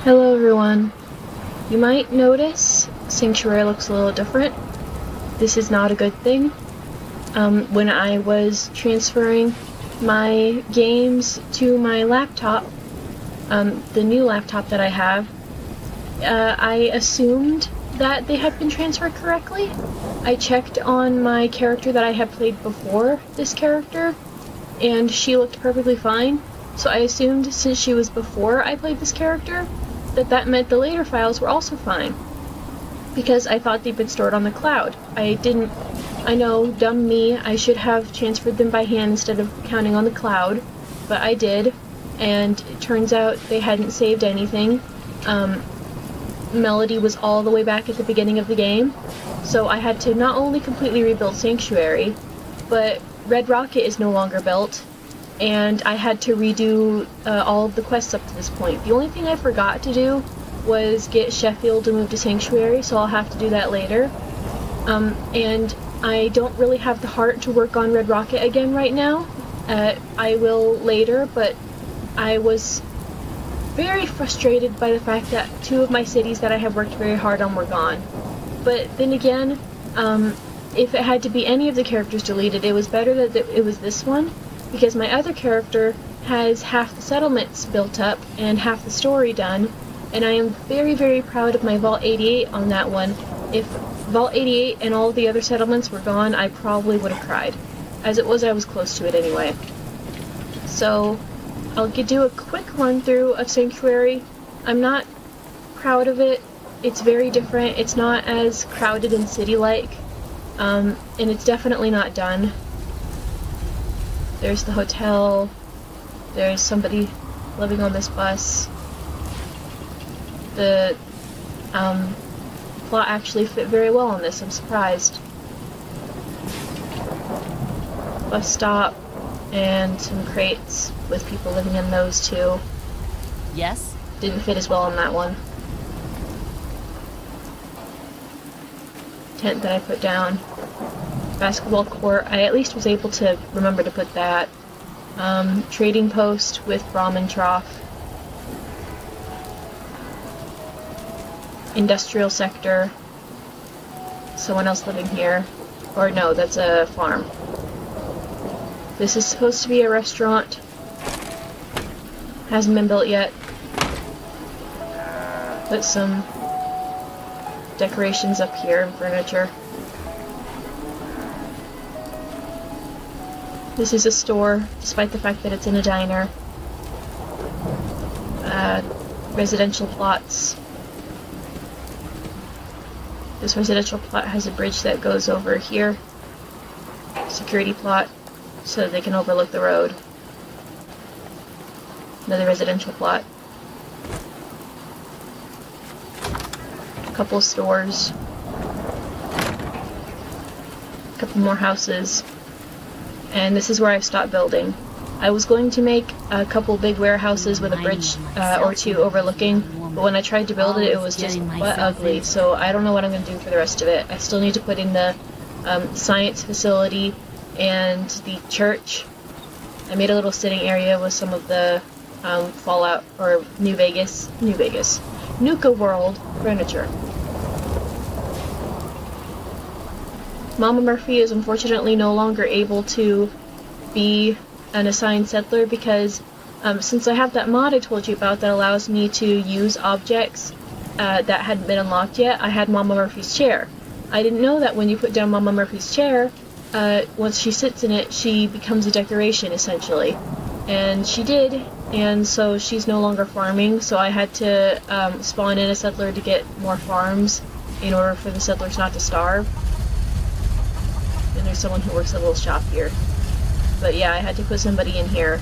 Hello everyone. You might notice Sanctuary looks a little different. This is not a good thing. When I was transferring my games to my laptop, the new laptop that I have, I assumed that they had been transferred correctly. I checked on my character that I had played before this character, and she looked perfectly fine. So I assumed since she was before I played this character, that meant the later files were also fine, because I thought they'd been stored on the cloud. I know, dumb me, I should have transferred them by hand instead of counting on the cloud, but I did, and it turns out they hadn't saved anything. Melody was all the way back at the beginning of the game, so I had to not only completely rebuild Sanctuary, but Red Rocket is no longer built, and I had to redo all of the quests up to this point. The only thing I forgot to do was get Sheffield to move to Sanctuary, so I'll have to do that later. And I don't really have the heart to work on Red Rocket again right now. I will later, but I was very frustrated by the fact that two of my cities that I have worked very hard on were gone. But then again, if it had to be any of the characters deleted, it was better that it was this one, because my other character has half the settlements built up and half the story done, and I am very, very proud of my Vault 88 on that one. If Vault 88 and all of the other settlements were gone, I probably would have cried. As it was, I was close to it anyway. So, I'll do a quick run-through of Sanctuary. I'm not proud of it. It's very different. It's not as crowded and city-like, and it's definitely not done. There's the hotel, there's somebody living on this bus. The plot actually fit very well on this, I'm surprised. Bus stop, and some crates with people living in those too. Yes? Didn't fit as well on that one. Tent that I put down. Basketball court, I at least was able to remember to put that. Trading post with Brahmin trough. Industrial sector. Someone else living here. Or no, that's a farm. This is supposed to be a restaurant. Hasn't been built yet. Put some decorations up here and furniture. This is a store, despite the fact that it's in a diner. Residential plots. This residential plot has a bridge that goes over here. Security plot, so that they can overlook the road. Another residential plot. A couple stores. A couple more houses. And this is where I've stopped building. I was going to make a couple big warehouses with a bridge or two overlooking, but when I tried to build it, it was just butt ugly, so I don't know what I'm going to do for the rest of it. I still need to put in the science facility and the church. I made a little sitting area with some of the Fallout, or Nuka World furniture. Mama Murphy is unfortunately no longer able to be an assigned settler because since I have that mod I told you about that allows me to use objects that hadn't been unlocked yet, I had Mama Murphy's chair. I didn't know that when you put down Mama Murphy's chair, once she sits in it, she becomes a decoration, essentially. And she did, and so she's no longer farming, so I had to spawn in a settler to get more farms in order for the settlers not to starve. And there's someone who works at a little shop here. But yeah, I had to put somebody in here.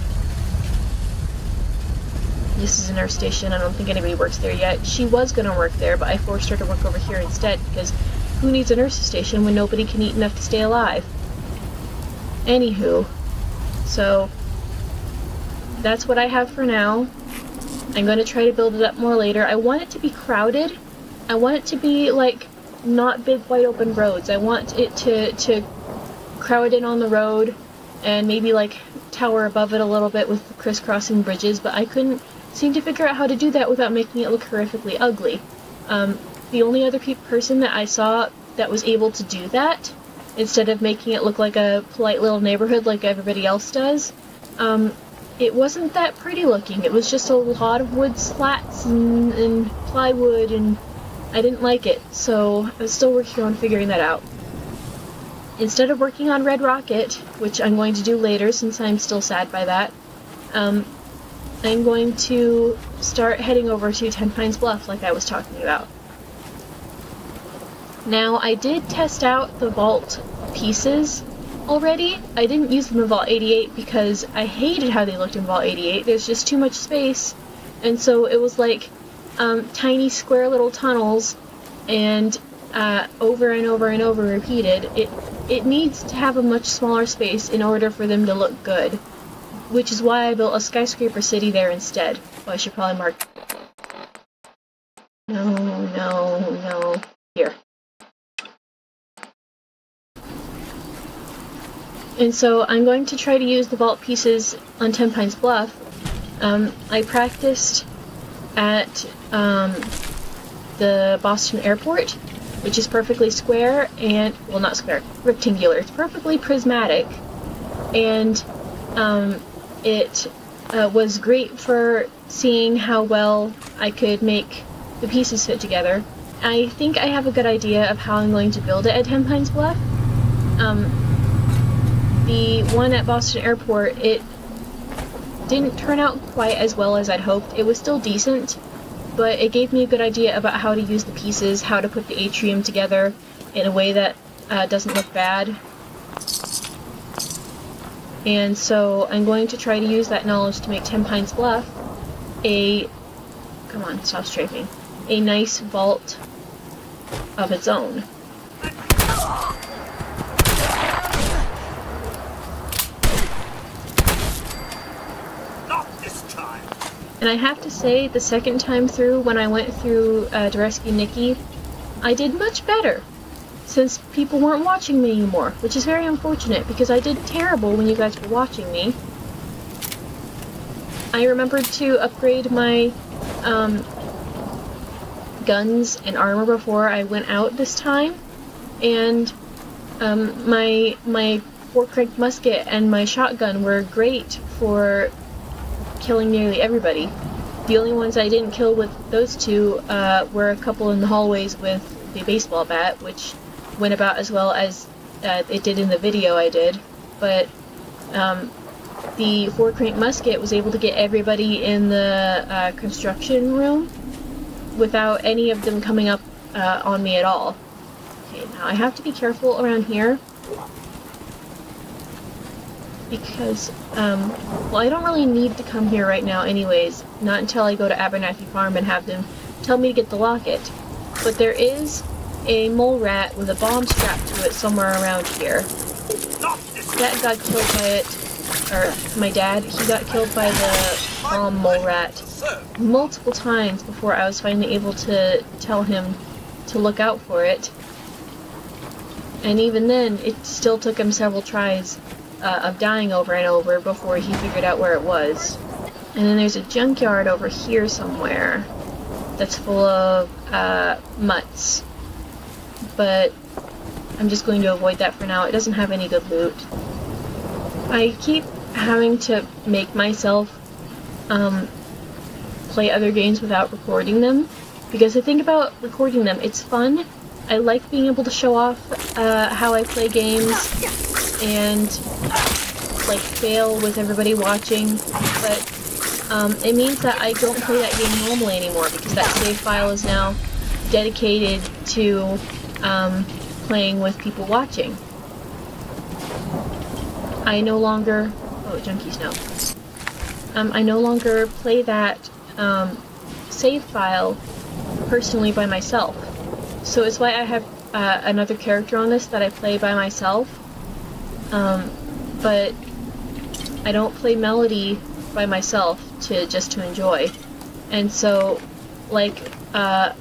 This is a nurse station. I don't think anybody works there yet. She was going to work there, but I forced her to work over here instead, because who needs a nurse station when nobody can eat enough to stay alive? Anywho, so that's what I have for now. I'm going to try to build it up more later. I want it to be crowded. I want it to be, like, not big wide open roads. I want it to crowd in on the road and maybe like tower above it a little bit with crisscrossing bridges, but I couldn't seem to figure out how to do that without making it look horrifically ugly. The only other person that I saw that was able to do that, instead of making it look like a polite little neighborhood like everybody else does, it wasn't that pretty looking. It was just a lot of wood slats and plywood, and I didn't like it, so I'm still working on figuring that out. Instead of working on Red Rocket, which I'm going to do later since I'm still sad by that, I'm going to start heading over to Ten Pines Bluff like I was talking about. Now, I did test out the vault pieces already. I didn't use them in Vault 88 because I hated how they looked in Vault 88. There's just too much space, and so it was like tiny square little tunnels, and over and over and over repeated. It needs to have a much smaller space in order for them to look good, which is why I built a skyscraper city there instead. Oh, I should probably mark... No. Here. And so I'm going to try to use the vault pieces on Ten Pines Bluff. I practiced at the Boston Airport, which is perfectly square and, well, not square, rectangular. It's perfectly prismatic, and it was great for seeing how well I could make the pieces fit together. I think I have a good idea of how I'm going to build it at Ten Pines Bluff. The one at Boston Airport, it didn't turn out quite as well as I'd hoped. It was still decent, but it gave me a good idea about how to use the pieces, how to put the atrium together in a way that doesn't look bad. And so I'm going to try to use that knowledge to make Ten Pines Bluff come on, stop strafing, a nice vault of its own. And I have to say, the second time through, when I went through to rescue Nikki, I did much better, since people weren't watching me anymore, which is very unfortunate, because I did terrible when you guys were watching me. I remembered to upgrade my guns and armor before I went out this time, and my 4-crank musket and my shotgun were great for killing nearly everybody. The only ones I didn't kill with those two were a couple in the hallways with the baseball bat, which went about as well as it did in the video I did, but the 4-crank musket was able to get everybody in the construction room without any of them coming up on me at all. Okay, now I have to be careful around here, because, well, I don't really need to come here right now anyways, not until I go to Abernathy Farm and have them tell me to get the locket. But there is a mole rat with a bomb strapped to it somewhere around here. Dad got killed by it, or my dad, he got killed by the bomb mole rat multiple times before I was finally able to tell him to look out for it. And even then, it still took him several tries of dying over and over before he figured out where it was. And then there's a junkyard over here somewhere that's full of mutts. But I'm just going to avoid that for now. It doesn't have any good loot. I keep having to make myself play other games without recording them, because the thing about recording them, it's fun. I like being able to show off how I play games and like fail with everybody watching, but it means that I don't play that game normally anymore, because that save file is now dedicated to playing with people watching. I no longer... oh, junkies, no. I no longer play that save file personally by myself. So it's why I have another character on this that I play by myself. But I don't play Melody by myself just to enjoy. And so, like, I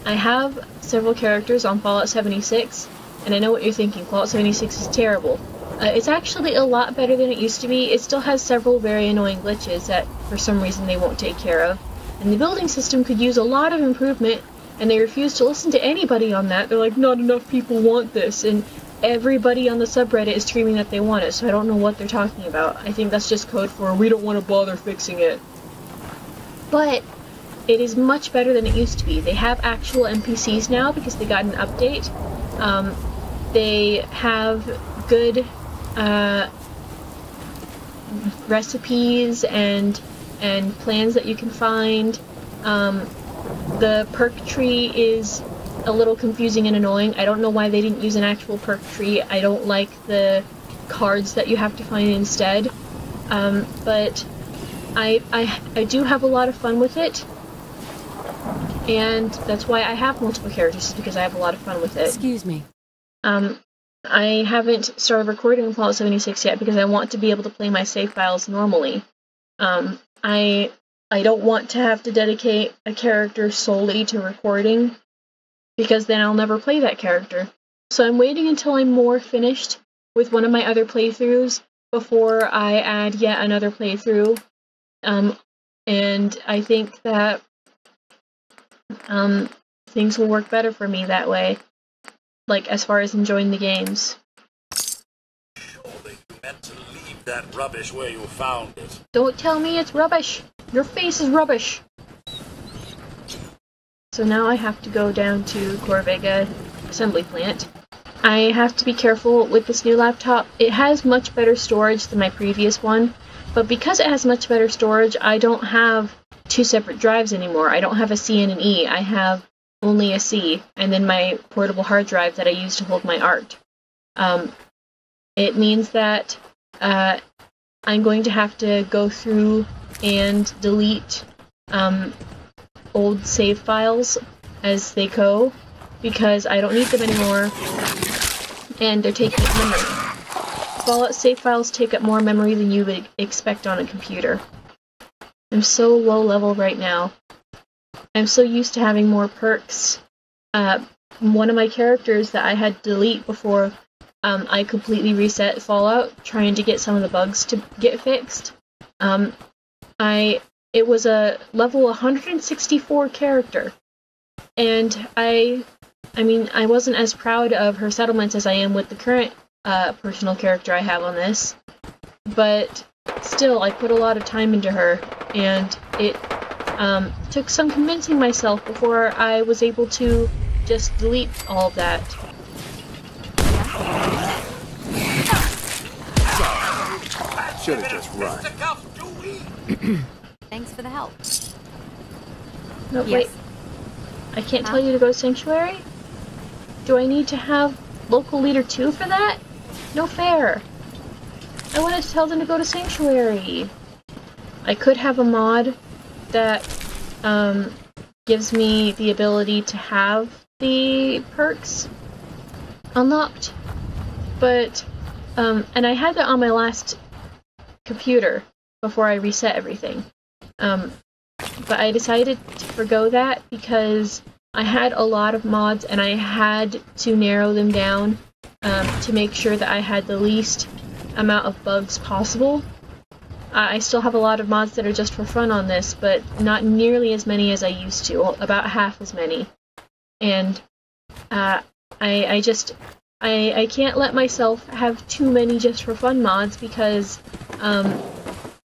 have several characters on Fallout 76, and I know what you're thinking, Fallout 76 is terrible. It's actually a lot better than it used to be. It still has several very annoying glitches that for some reason they won't take care of. And the building system could use a lot of improvement, and they refuse to listen to anybody on that. They're like, not enough people want this, and everybody on the subreddit is screaming that they want it, so I don't know what they're talking about. I think that's just code for, we don't want to bother fixing it. But it is much better than it used to be. They have actual NPCs now because they got an update. They have good recipes and plans that you can find. The perk tree is a little confusing and annoying. I don't know why they didn't use an actual perk tree. I don't like the cards that you have to find instead. But I do have a lot of fun with it. And that's why I have multiple characters, because I have a lot of fun with it. Excuse me. I haven't started recording Fallout 76 yet because I want to be able to play my save files normally. I don't want to have to dedicate a character solely to recording, because then I'll never play that character. So I'm waiting until I'm more finished with one of my other playthroughs before I add yet another playthrough. And I think that things will work better for me that way, like as far as enjoying the games. Surely you meant to leave that rubbish where you found it. Don't tell me it's rubbish! Your face is rubbish! So now I have to go down to Corvega assembly plant. I have to be careful with this new laptop. It has much better storage than my previous one, but because it has much better storage, I don't have two separate drives anymore. I don't have a C and an E. I have only a C, and then my portable hard drive that I use to hold my art. It means that I'm going to have to go through and delete old save files as they go, because I don't need them anymore, and they're taking up memory. Fallout save files take up more memory than you would expect on a computer. I'm so low level right now. I'm so used to having more perks. One of my characters that I had to delete before I completely reset Fallout, trying to get some of the bugs to get fixed. It was a level 164 character, and I mean, I wasn't as proud of her settlements as I am with the current personal character I have on this, but still, I put a lot of time into her, and it took some convincing myself before I was able to just delete all of that. Should have just run. Thanks for the help. No, Yes. wait. I can't tell you to go to Sanctuary? Do I need to have Local Leader 2 for that? No fair. I wanted to tell them to go to Sanctuary. I could have a mod that gives me the ability to have the perks unlocked, but and I had that on my last computer before I reset everything, but I decided to forgo that because I had a lot of mods and I had to narrow them down to make sure that I had the least amount of bugs possible. I still have a lot of mods that are just for fun on this, but not nearly as many as I used to, about half as many. And I can't let myself have too many just for fun mods because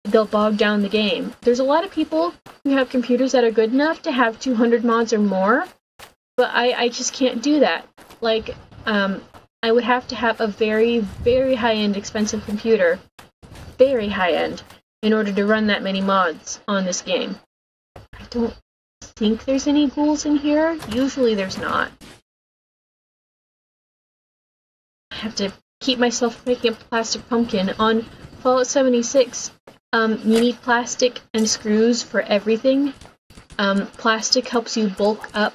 they'll bog down the game. There's a lot of people who have computers that are good enough to have 200 mods or more, but I just can't do that. Like, I would have to have a very, very high-end expensive computer, very high-end, in order to run that many mods on this game. I don't think there's any ghouls in here. Usually there's not. I have to keep myself making a plastic pumpkin. On Fallout 76, you need plastic and screws for everything. Plastic helps you bulk up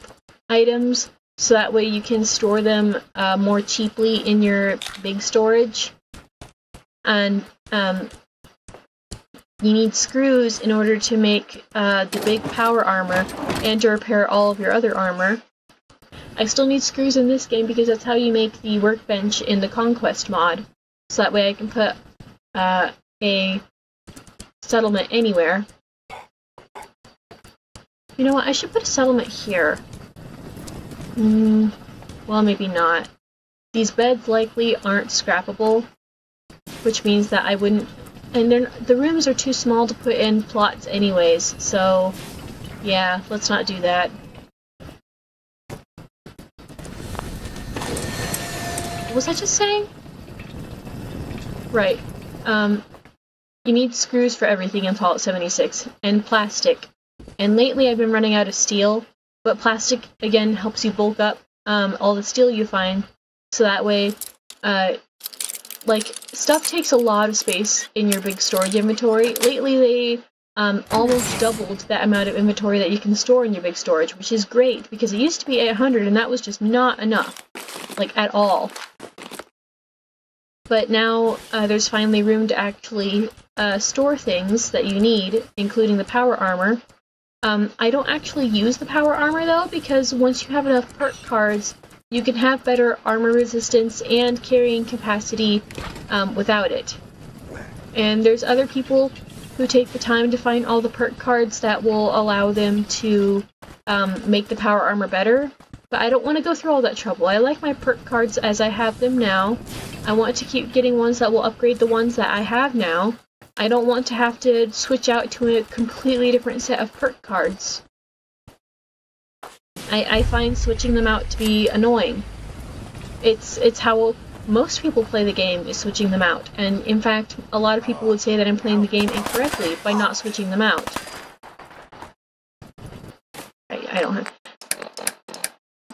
items, so that way you can store them more cheaply in your big storage. And you need screws in order to make the big power armor and to repair all of your other armor. I still need screws in this game because that's how you make the workbench in the Conquest mod. So that way I can put a settlement anywhere. You know what, I should put a settlement here. Well, maybe not. These beds likely aren't scrappable, which means that I wouldn't... And the rooms are too small to put in plots anyways, so... Yeah, let's not do that. What was I just saying? Right. You need screws for everything in Fallout 76, and plastic. And lately I've been running out of steel, but plastic, again, helps you bulk up all the steel you find, so that way, like, stuff takes a lot of space in your big storage inventory. Lately they almost doubled that amount of inventory that you can store in your big storage, which is great, because it used to be 800 and that was just not enough, like, at all. But now there's finally room to actually store things that you need, including the power armor. I don't actually use the power armor though, because once you have enough perk cards, you can have better armor resistance and carrying capacity without it. And there's other people who take the time to find all the perk cards that will allow them to make the power armor better. But I don't want to go through all that trouble. I like my perk cards as I have them now. I want to keep getting ones that will upgrade the ones that I have now. I don't want to have to switch out to a completely different set of perk cards. I find switching them out to be annoying. It's how most people play the game, is switching them out. And in fact, a lot of people would say that I'm playing the game incorrectly by not switching them out. I don't have...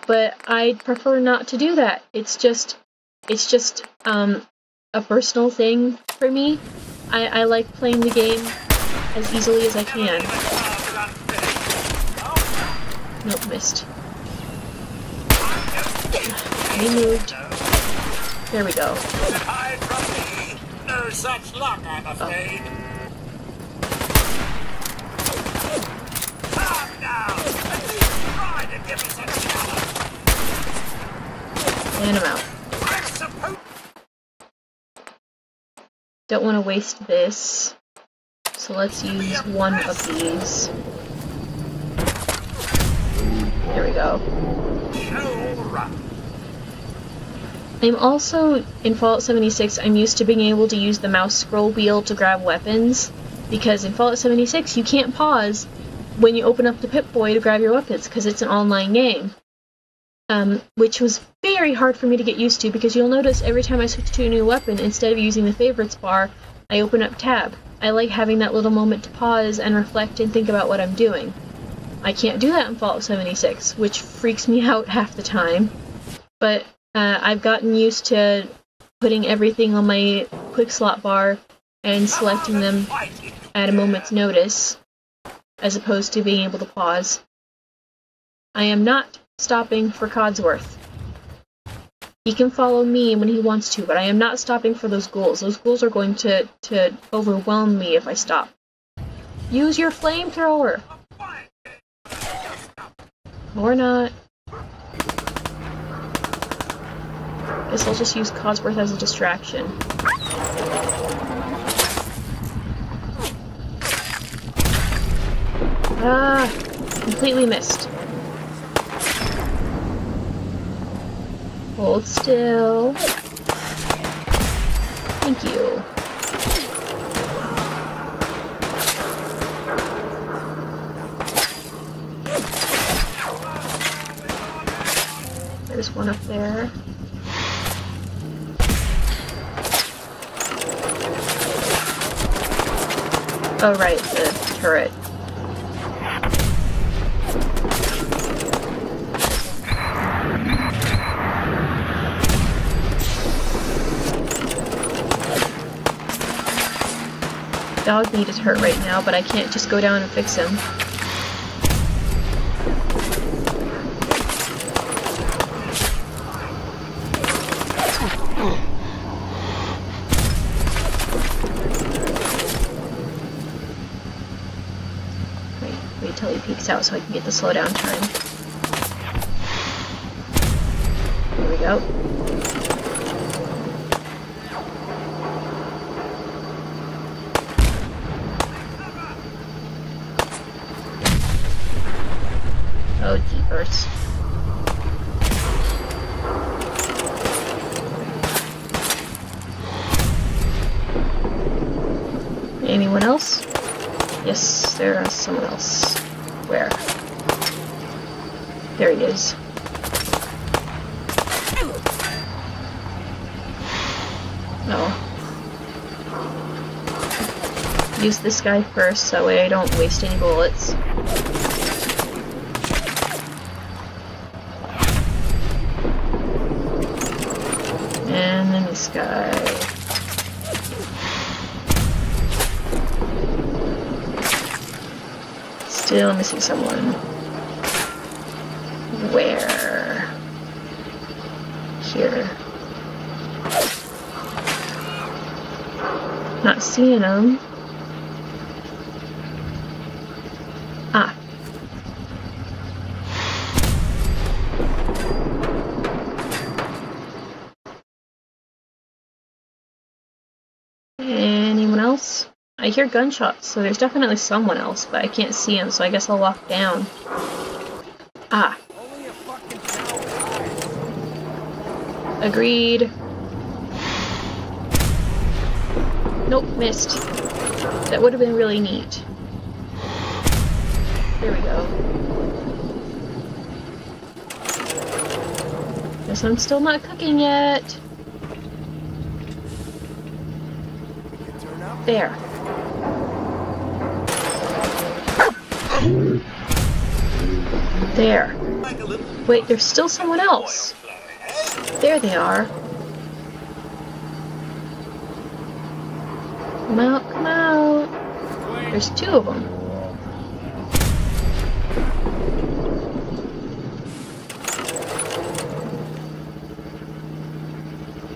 But I prefer not to do that. It's just a personal thing for me. I like playing the game as easily as I can. Nope, missed. He moved. There we go. No such luck, I'm afraid. Calm down. At least try to give me some cover. And I'm out. Don't want to waste this, so let's use one of these. There we go. I'm also, in Fallout 76, I'm used to being able to use the mouse scroll wheel to grab weapons, because in Fallout 76 you can't pause when you open up the Pip-Boy to grab your weapons, because it's an online game. Which was very hard for me to get used to, because you'll notice every time I switch to a new weapon, instead of using the favorites bar, I open up tab. I like having that little moment to pause and reflect and think about what I'm doing. I can't do that in Fallout 76, which freaks me out half the time. But I've gotten used to putting everything on my quick slot bar and selecting them at a moment's notice, as opposed to being able to pause. I am not stopping for Codsworth. He can follow me when he wants to, but I am not stopping for those ghouls. Those ghouls are going to overwhelm me if I stop. Use your flamethrower! Or not. Guess I'll just use Codsworth as a distraction. Ah! Completely missed. Hold still. Thank you. There's one up there. Oh right, the turret. Dog meat is hurt right now, but I can't just go down and fix him. Wait till he peeks out so I can get the slowdown time. There we go. first. Anyone else? Yes, there is someone else. Where? There he is. Oh. Use this guy first, that way I don't waste any bullets. And then this guy. Still missing someone. Where? Here. Not seeing him. Ah. Anyone else? I hear gunshots, so there's definitely someone else, but I can't see him, so I guess I'll walk down. Ah. Agreed. Nope, missed. That would have been really neat. There we go. Guess I'm still not cooking yet. There. There. Wait, there's still someone else. There they are. Come out, come out. There's two of them.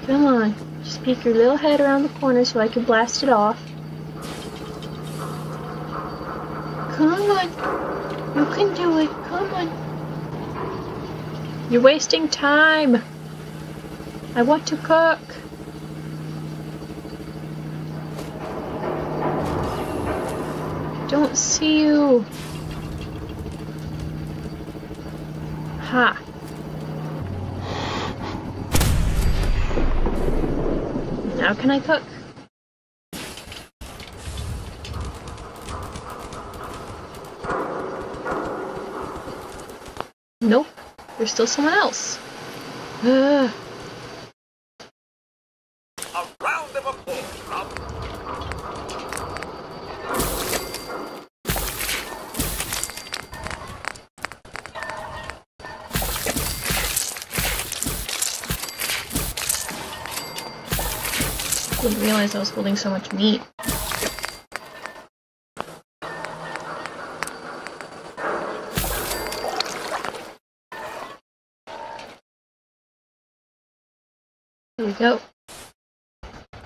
Come on, just peek your little head around the corner so I can blast it off. Come on, you can do it, come on. You're wasting time. I want to cook. Don't see you. Ha. Now can I cook? Nope. There's still someone else. A round of applause, Rob. Didn't realize I was holding so much meat. There we go.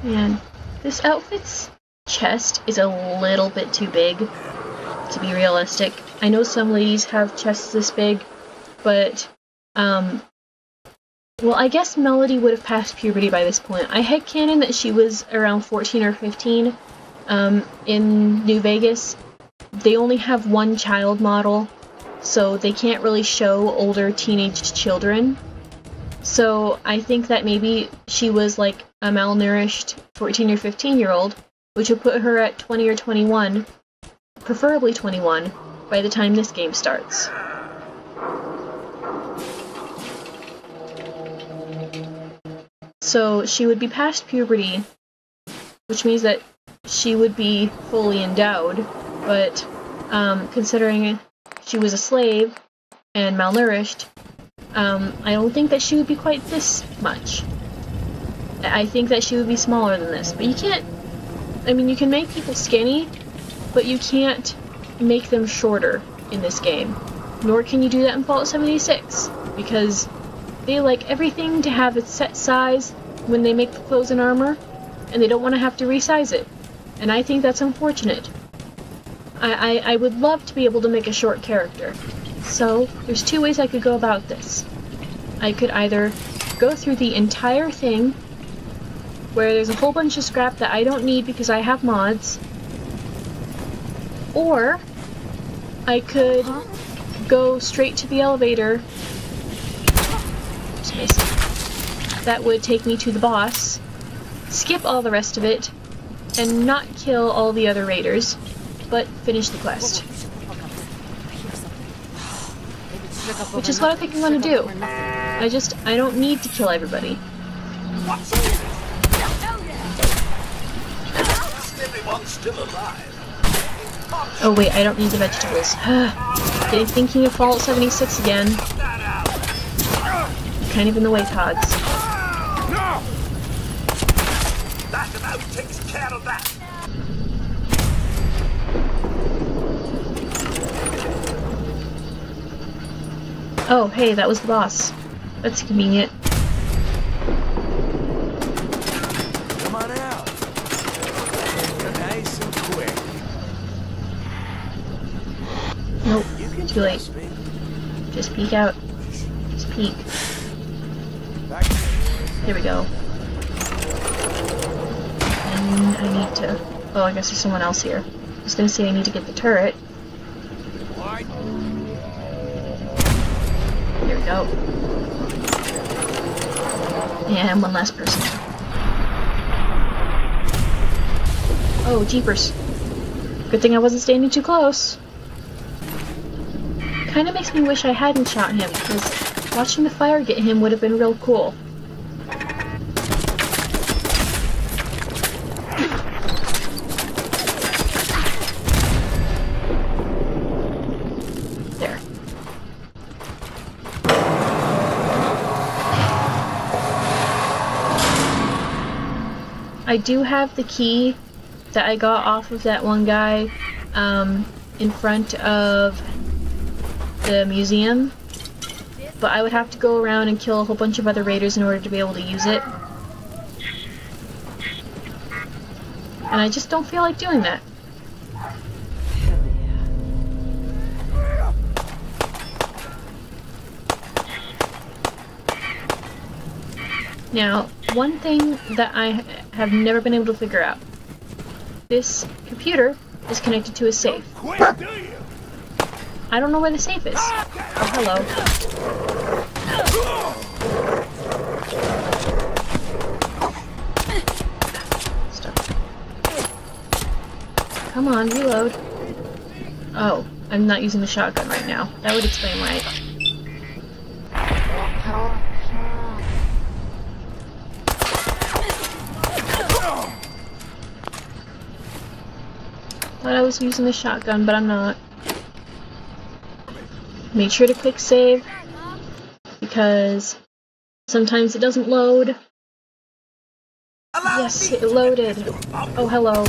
And this outfit's chest is a little bit too big, to be realistic. I know some ladies have chests this big, but, well, I guess Melody would have passed puberty by this point. I headcanon that she was around 14 or 15 in New Vegas. They only have one child model, so they can't really show older teenage children. So I think that maybe she was like a malnourished 14 or 15-year-old, which would put her at 20 or 21, preferably 21, by the time this game starts. So she would be past puberty, which means that she would be fully endowed, but considering she was a slave and malnourished, I don't think that she would be quite this much. I think that she would be smaller than this, but you can't, I mean, you can make people skinny, but you can't make them shorter in this game. Nor can you do that in Fallout 76, because they like everything to have its set size when they make the clothes and armor, and they don't want to have to resize it. And I think that's unfortunate. I would love to be able to make a short character. So, there's two ways I could go about this. I could either go through the entire thing, where there's a whole bunch of scrap that I don't need because I have mods, or I could go straight to the elevator. Just missed. That would take me to the boss, skip all the rest of it, and not kill all the other raiders, but finish the quest. Which is what I think I'm gonna do. I don't need to kill everybody. Oh wait, I don't need the vegetables. Getting thinking of Fallout 76 again. Kind of in the way, Tods. That about takes care of that. Oh, hey, that was the boss. That's convenient. Come on out. Nice and quick. Nope, too late. Just peek out. Just peek. There we go. And I need to... Oh, I guess there's someone else here. I was gonna say I need to get the turret. There we go. And one last person. Oh, jeepers. Good thing I wasn't standing too close. Kinda makes me wish I hadn't shot him, because watching the fire get him would have been real cool. There. I do have the key that I got off of that one guy in front of the museum, but I would have to go around and kill a whole bunch of other raiders in order to be able to use it. And I just don't feel like doing that. Now, one thing that I have never been able to figure out. This computer is connected to a safe. I don't know where the safe is. Oh, hello. Stop. Come on, reload. Oh, I'm not using the shotgun right now. That would explain why. Thought I was using the shotgun, but I'm not. Make sure to quick save, because sometimes it doesn't load. Yes, it loaded. Oh, hello.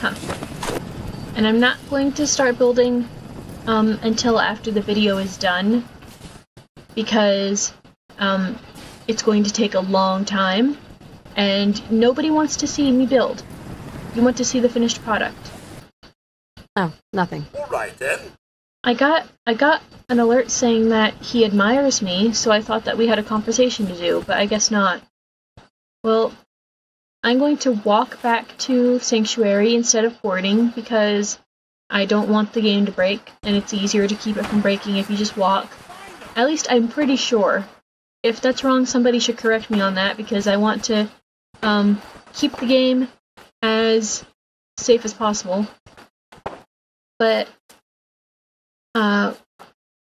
Huh. And I'm not going to start building until after the video is done, because it's going to take a long time. And nobody wants to see me build. You want to see the finished product. Oh, nothing. All right then. I got an alert saying that he admires me, so I thought that we had a conversation to do, but I guess not. Well, I'm going to walk back to Sanctuary instead of porting, because I don't want the game to break, and it's easier to keep it from breaking if you just walk. At least I'm pretty sure. If that's wrong, somebody should correct me on that, because I want to keep the game as safe as possible. But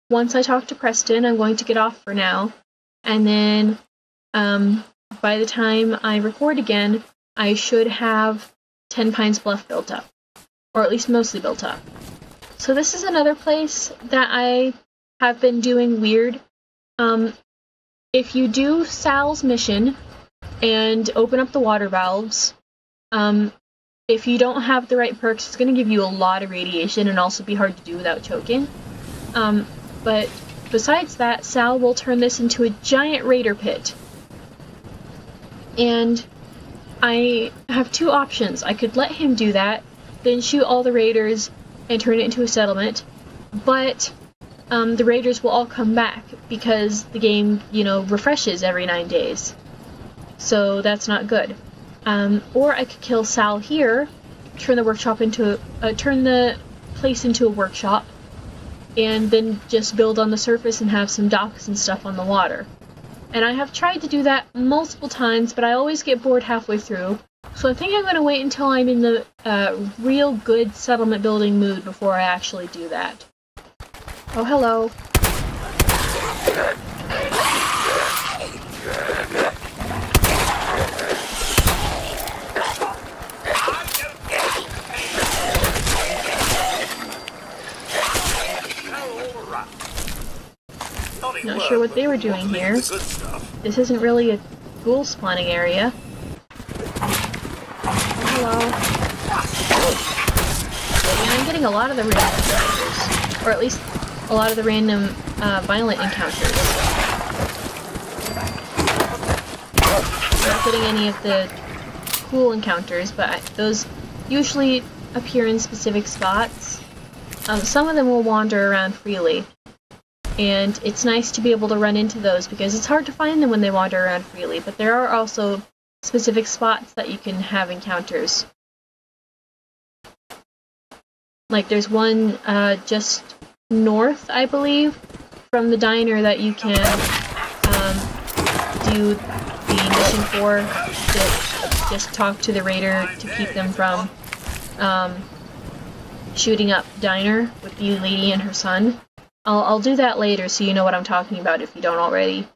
once I talk to Preston, I'm going to get off for now, and then by the time I record again, I should have 10 Pines Bluff built up, or at least mostly built up. So this is another place that I have been doing weird. If you do Sal's mission and open up the water valves, if you don't have the right perks, it's going to give you a lot of radiation and also be hard to do without choking. But besides that, Sal will turn this into a giant raider pit. And I have two options. I could let him do that, then shoot all the raiders and turn it into a settlement, but the raiders will all come back because the game, refreshes every 9 days. So that's not good. Or I could kill Sal here, turn the place into a workshop, and then just build on the surface and have some docks and stuff on the water. And I have tried to do that multiple times, but I always get bored halfway through. So I think I'm going to wait until I'm in the real good settlement building mood before I actually do that. Oh, hello. Not sure what they were doing here. This isn't really a ghoul spawning area. Hello. And I'm getting a lot of the random encounters. Or at least a lot of the random violent encounters. I'm not getting any of the cool encounters, but those usually appear in specific spots. Some of them will wander around freely. And it's nice to be able to run into those because it's hard to find them when they wander around freely, but there are also specific spots that you can have encounters. Like there's one just north, I believe, from the diner that you can do the mission for, to just talk to the raider to keep them from shooting up the diner with the lady and her son. I'll do that later so you know what I'm talking about if you don't already.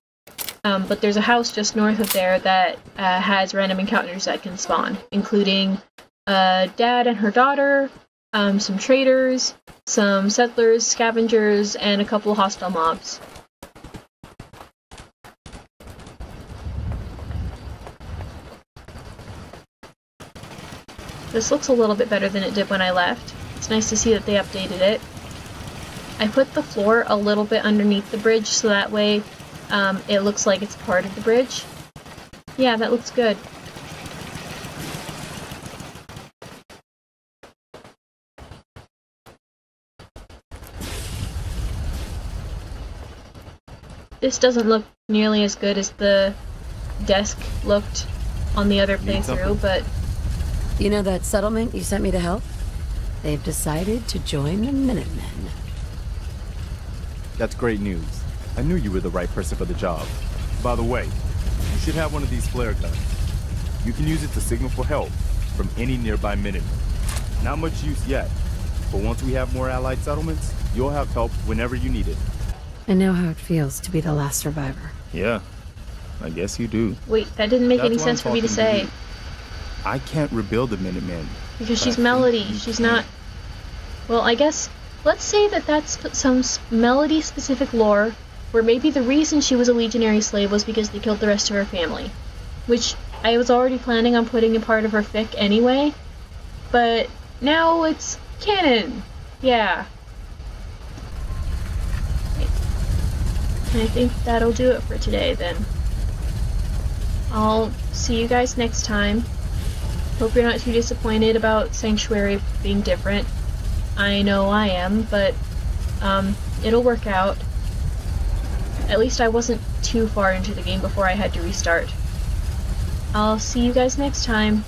But there's a house just north of there that has random encounters that can spawn, including dad and her daughter, some traders, some settlers, scavengers, and a couple hostile mobs. This looks a little bit better than it did when I left. It's nice to see that they updated it. I put the floor a little bit underneath the bridge so that way it looks like it's part of the bridge. Yeah, that looks good. This doesn't look nearly as good as the desk looked on the other playthrough, but... You know that settlement you sent me to help? They've decided to join the Minutemen. That's great news. I knew you were the right person for the job. By the way, you should have one of these flare guns. You can use it to signal for help from any nearby Minutemen. Not much use yet, but once we have more allied settlements, you'll have help whenever you need it. I know how it feels to be the last survivor. Yeah, I guess you do. Wait, that didn't make any sense for me to say. I can't rebuild the Minutemen. Because she's Melody, she's not... Well, I guess... Let's say that that's some Melody-specific lore, where maybe the reason she was a legionary slave was because they killed the rest of her family. Which I was already planning on putting in part of her fic anyway, but now it's canon. Yeah. I think that'll do it for today, then. I'll see you guys next time. Hope you're not too disappointed about Sanctuary being different. I know I am, but it'll work out. At least I wasn't too far into the game before I had to restart. I'll see you guys next time.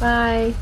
Bye.